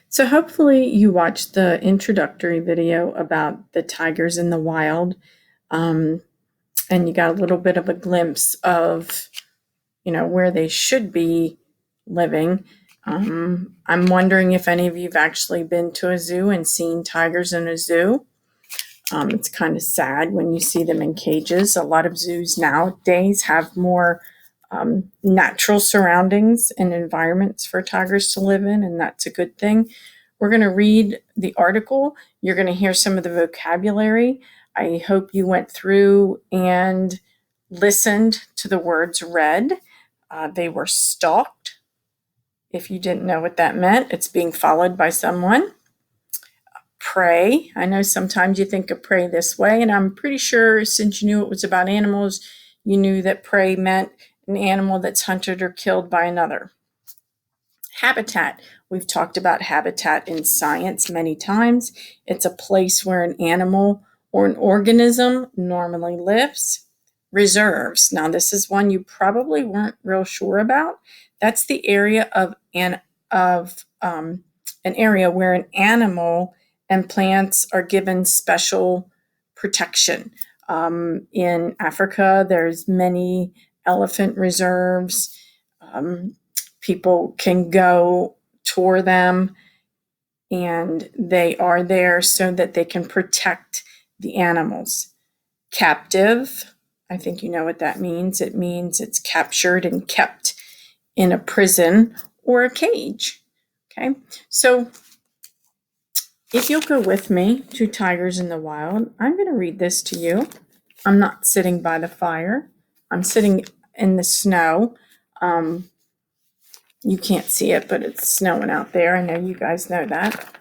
So hopefully you watched the introductory video about the tigers in the wild, um, and you got a little bit of a glimpse of, where they should be living. I'm wondering if any of you've actually been to a zoo and seen tigers in a zoo. It's kind of sad when you see them in cages. A lot of zoos nowadays have more natural surroundings and environments for tigers to live in, and that's a good thing. We're going to read the article. You're going to hear some of the vocabulary. I hope you went through and listened to the words read. They were stalked. If you didn't know what that meant, it's being followed by someone. Prey. I know sometimes you think of prey this way, and I'm pretty sure since you knew it was about animals, you knew that prey meant an animal that's hunted or killed by another. Habitat. We've talked about habitat in science many times. It's a place where an animal or an organism normally lives. Reserves. Now, this is one you probably weren't real sure about. That's the area of an area where an animal and plants are given special protection. In Africa, there's many elephant reserves. People can go tour them, and they are there so that they can protect the animals. Captive, I think you know what that means. It means it's captured and kept in a prison or a cage. Okay, so if you'll go with me to Tigers in the Wild, I'm going to read this to you. I'm not sitting by the fire. I'm sitting in the snow. You can't see it, but it's snowing out there. I know you guys know that.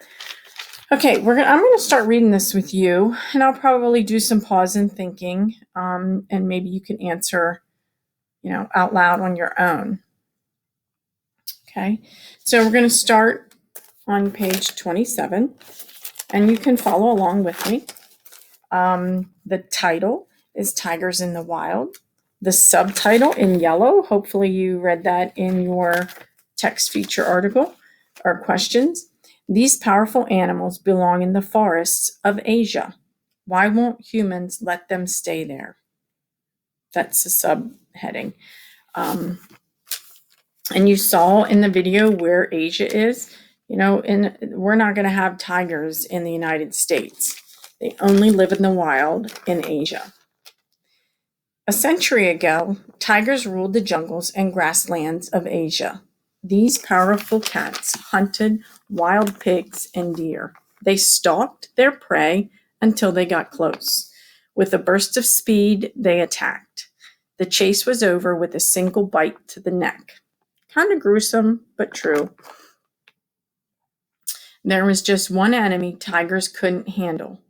Okay, I'm going to start reading this with you, and I'll probably do some pause and thinking, and maybe you can answer, out loud on your own. Okay, so we're going to start on page 27, and you can follow along with me. The title is Tigers in the Wild. The subtitle in yellow, hopefully you read that in your text feature article or questions. These powerful animals belong in the forests of Asia. Why won't humans let them stay there? That's the subheading. And you saw in the video where Asia is. We're not going to have tigers in the United States. They only live in the wild in Asia. A century ago, tigers ruled the jungles and grasslands of Asia. These powerful cats hunted wild pigs and deer. They stalked their prey until they got close. With a burst of speed, they attacked. The chase was over with a single bite to the neck. Kind of gruesome, but true. There was just one enemy tigers couldn't handle.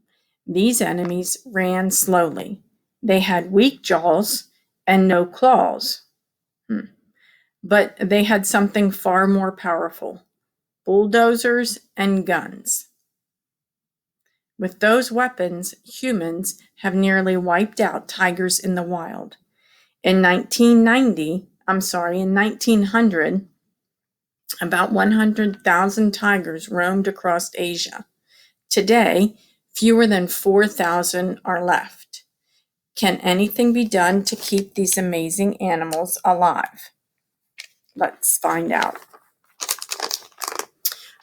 These enemies ran slowly. They had weak jaws and no claws. But they had something far more powerful: bulldozers and guns. With those weapons, humans have nearly wiped out tigers in the wild. In 1900, about 100,000 tigers roamed across Asia. Today, fewer than 4,000 are left. Can anything be done to keep these amazing animals alive? Let's find out.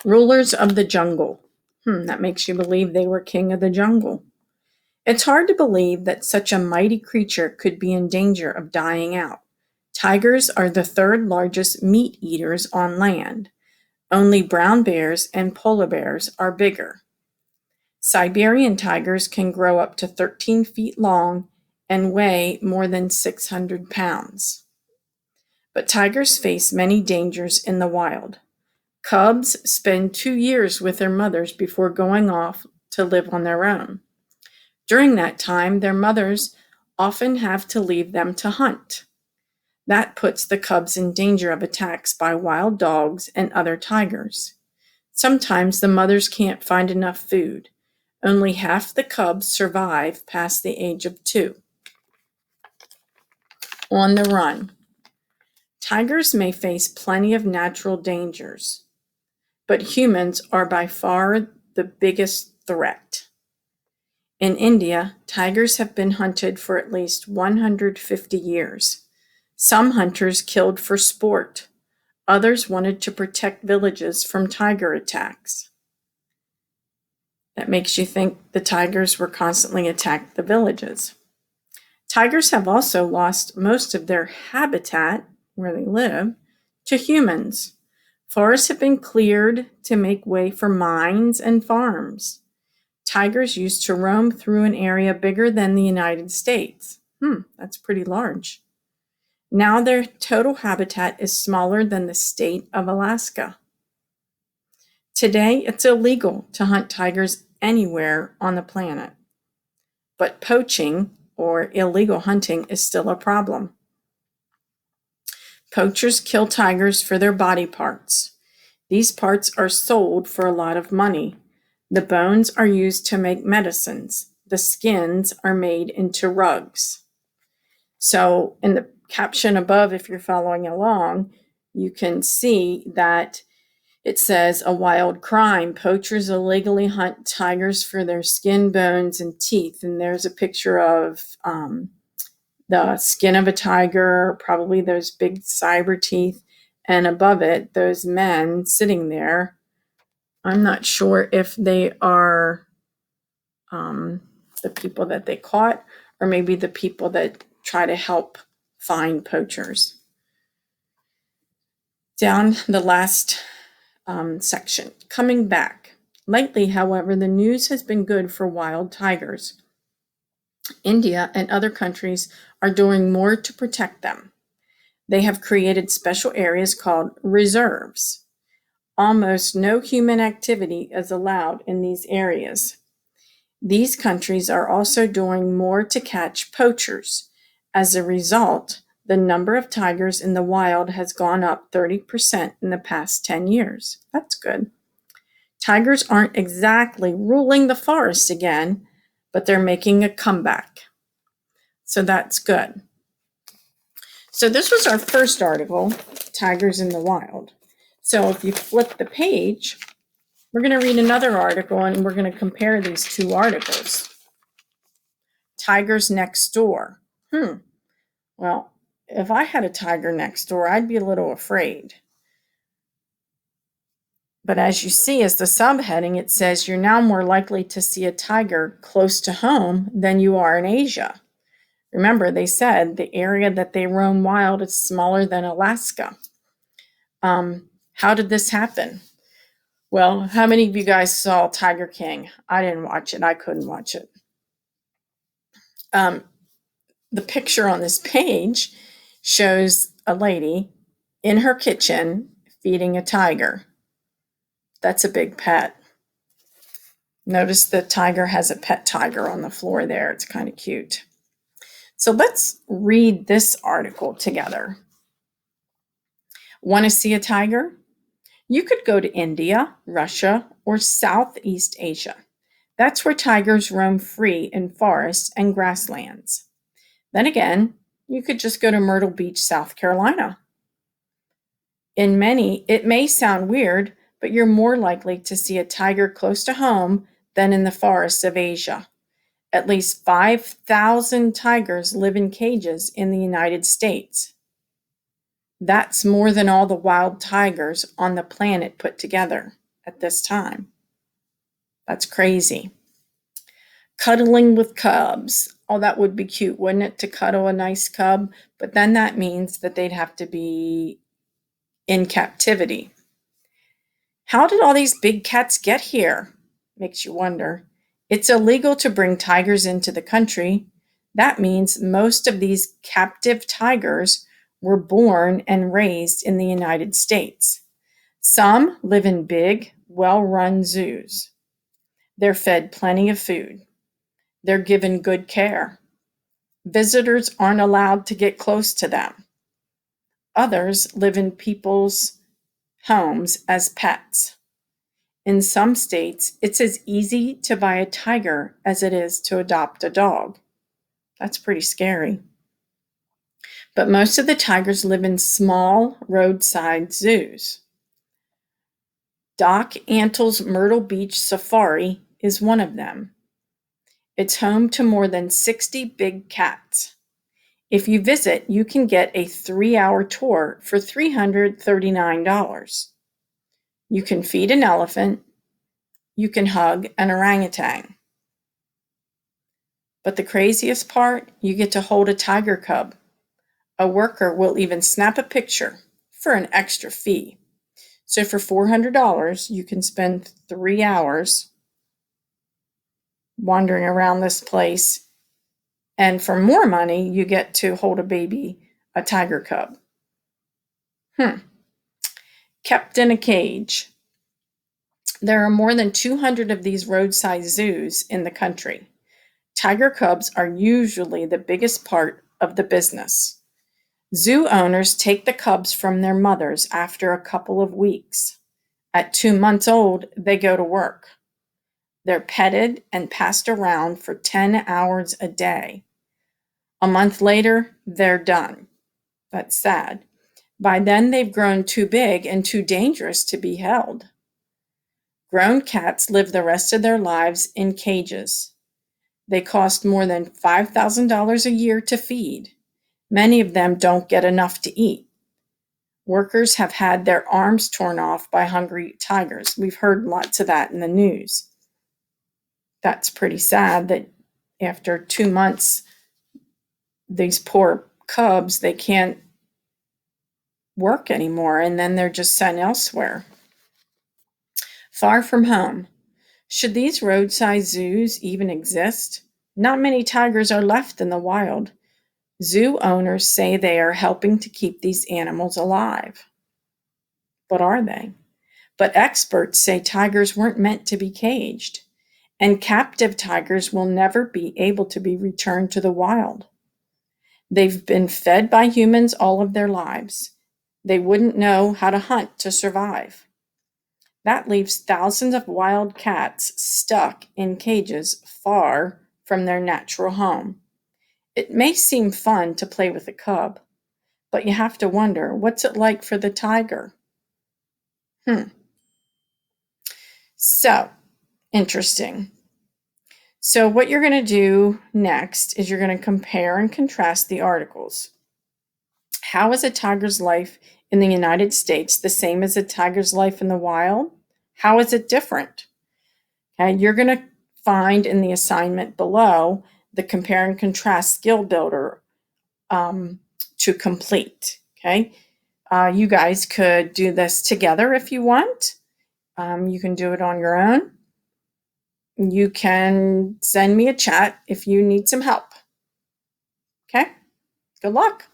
Rulers of the jungle. That makes you believe they were king of the jungle. It's hard to believe that such a mighty creature could be in danger of dying out. Tigers are the third largest meat eaters on land. Only brown bears and polar bears are bigger. Siberian tigers can grow up to 13 feet long and weigh more than 600 pounds. But tigers face many dangers in the wild. Cubs spend 2 years with their mothers before going off to live on their own. During that time, their mothers often have to leave them to hunt. That puts the cubs in danger of attacks by wild dogs and other tigers. Sometimes the mothers can't find enough food. Only half the cubs survive past the age of 2. On the run. Tigers may face plenty of natural dangers, but humans are by far the biggest threat. In India, tigers have been hunted for at least 150 years. Some hunters killed for sport. Others wanted to protect villages from tiger attacks. That makes you think the tigers were constantly attacking the villages. Tigers have also lost most of their habitat, where they live, to humans. Forests have been cleared to make way for mines and farms. Tigers used to roam through an area bigger than the United States. That's pretty large. Now their total habitat is smaller than the state of Alaska. Today, it's illegal to hunt tigers anywhere on the planet. But poaching, or illegal hunting, is still a problem. Poachers kill tigers for their body parts. These parts are sold for a lot of money. The bones are used to make medicines. The skins are made into rugs. So in the caption above, if you're following along, you can see that it says, "A wild crime. Poachers illegally hunt tigers for their skin, bones, and teeth." And there's a picture of the skin of a tiger, probably those big cyber teeth, and above it, those men sitting there. I'm not sure if they are the people that they caught, or maybe the people that try to help find poachers. Down the last section, coming back. Lately, however, the news has been good for wild tigers. India and other countries are doing more to protect them. They have created special areas called reserves. Almost no human activity is allowed in these areas. These countries are also doing more to catch poachers. As a result, the number of tigers in the wild has gone up 30% in the past 10 years. That's good. Tigers aren't exactly ruling the forest again, but they're making a comeback. So that's good. So this was our first article, Tigers in the Wild. So if you flip the page, we're going to read another article and we're going to compare these two articles. Tigers next door. Well, if I had a tiger next door, I'd be a little afraid. But as you see, as the subheading, it says you're now more likely to see a tiger close to home than you are in Asia. Remember, they said the area that they roam wild is smaller than Alaska. How did this happen? Well, how many of you guys saw Tiger King? I didn't watch it. I couldn't watch it. The picture on this page shows a lady in her kitchen feeding a tiger. That's a big pet. Notice the tiger has a pet tiger on the floor there. It's kind of cute. So let's read this article together. Want to see a tiger? You could go to India, Russia, or Southeast Asia. That's where tigers roam free in forests and grasslands. Then again, you could just go to Myrtle Beach, South Carolina. In many, it may sound weird, but you're more likely to see a tiger close to home than in the forests of Asia. At least 5,000 tigers live in cages in the United States. That's more than all the wild tigers on the planet put together at this time. That's crazy. Cuddling with cubs. Oh, that would be cute, wouldn't it, to cuddle a nice cub? But then that means that they'd have to be in captivity. How did all these big cats get here? Makes you wonder. It's illegal to bring tigers into the country. That means most of these captive tigers were born and raised in the United States. Some live in big, well-run zoos. They're fed plenty of food. They're given good care. Visitors aren't allowed to get close to them. Others live in people's homes as pets. In some states, it's as easy to buy a tiger as it is to adopt a dog. That's pretty scary. But most of the tigers live in small roadside zoos. Doc Antle's Myrtle Beach Safari is one of them. It's home to more than 60 big cats. If you visit, you can get a 3-hour tour for $339. You can feed an elephant. You can hug an orangutan. But the craziest part, you get to hold a tiger cub. A worker will even snap a picture for an extra fee. So for $400, you can spend 3 hours wandering around this place. And for more money, you get to hold a tiger cub. Kept in a cage. There are more than 200 of these roadside zoos in the country. Tiger cubs are usually the biggest part of the business. Zoo owners take the cubs from their mothers after a couple of weeks. At 2 months old, they go to work. They're petted and passed around for 10 hours a day. A month later, they're done. That's sad. By then, they've grown too big and too dangerous to be held. Grown cats live the rest of their lives in cages. They cost more than $5,000 a year to feed. Many of them don't get enough to eat. Workers have had their arms torn off by hungry tigers. We've heard lots of that in the news. That's pretty sad that after 2 months, these poor cubs, they can't work anymore, and then they're just sent elsewhere. Far from home. Should these roadside zoos even exist? Not many tigers are left in the wild. Zoo owners say they are helping to keep these animals alive. But are they? But experts say tigers weren't meant to be caged, and captive tigers will never be able to be returned to the wild. They've been fed by humans all of their lives. They wouldn't know how to hunt to survive. That leaves thousands of wild cats stuck in cages far from their natural home. It may seem fun to play with a cub, but you have to wonder, what's it like for the tiger? So, interesting. So what you're going to do next is you're going to compare and contrast the articles. How is a tiger's life in the United States the same as a tiger's life in the wild? How is it different? Okay, you're going to find in the assignment below the compare and contrast skill builder to complete. Okay, you guys could do this together if you want. You can do it on your own. You can send me a chat if you need some help. Okay, good luck.